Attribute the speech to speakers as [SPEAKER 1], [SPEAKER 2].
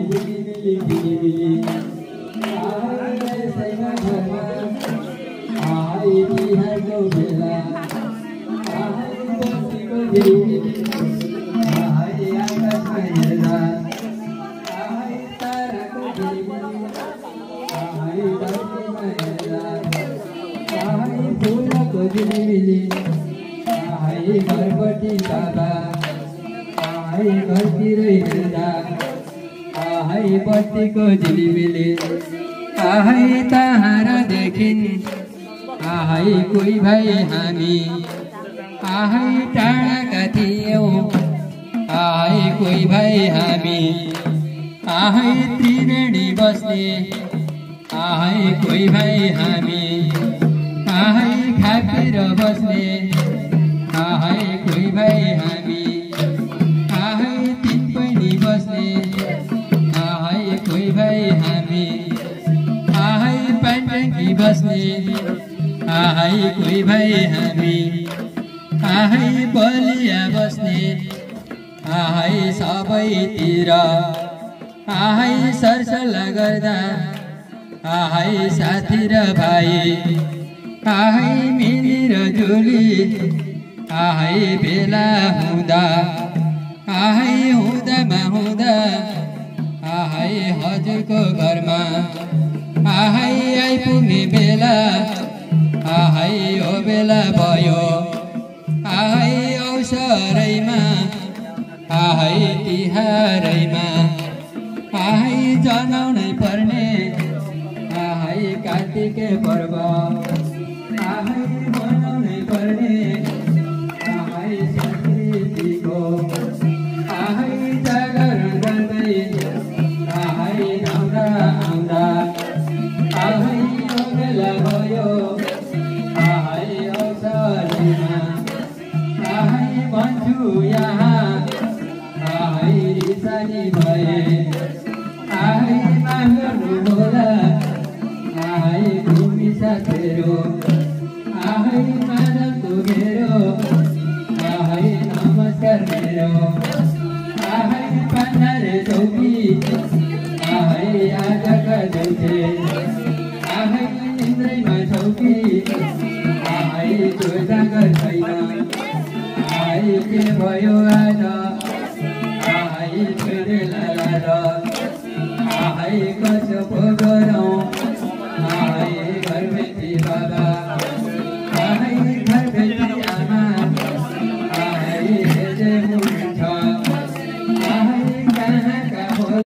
[SPEAKER 1] झिलिमिली झिलिमिली आहै सैमा घरमा आहै तिहारको बेला आहै बत्तीको झिलिमिली आहै आकाशमा हेर्दा आहै ताराको झिलिमिली आहै धरतीमा हेर्दा आहै फुलको झिलिमिली आहै घरपट्टि बाबा आहै घरतिर हेर्दा आहै बत्तीको झिलिमिली आहै तारा देखिन् आहै कोही भाइ हामी आहै टाढाका थियौँ आहै कोही भाइ हामी आहै त्रिवेणी बस्ने आहै कोही भाइ हामी आहै खापेर बस्ने आहै कोही भाइ हामी आहै तीन बहिनी बस्ने आहै कोही भाइ हामी आहै पाण्डकी बस्ने आहै कोही भाइ हामी आहै बलिया बस्ने आहै सबैतिर आहै सरसल्लाह गर्दा आहै साथी र भाइ आहै मिली र जुली आहै बेला हुँदा आहै हुँदामा हुँदा आहै हजुरको घरमा आहै आइपुग्ने बेला आहै ओ बेला भयो आहै अवसरैमा आहै तिहारैमा आहै जनाउनै पर्ने आहै कार्तिके पर्व आहै मनाउनै पर्ने आहै संस्कृतिको आहै जागरण गर्दै आहै आउँदा आउँदा आहै यो बेला भयो आहै अवसरमा आहै भन्छु यहाँ आहै रिसानी भए आहै माग्नु होला आहै घुमी साथेरो आहै मानवको घेरो आहै नमस्कार मेरो आहै पान्डारे चौकी आहै आजका देउथे आहै निन्द्रैमा चौकी आहै त्यो जागर छैन आहै के भयो आज आहै फेरि लाएर आहै कसो पो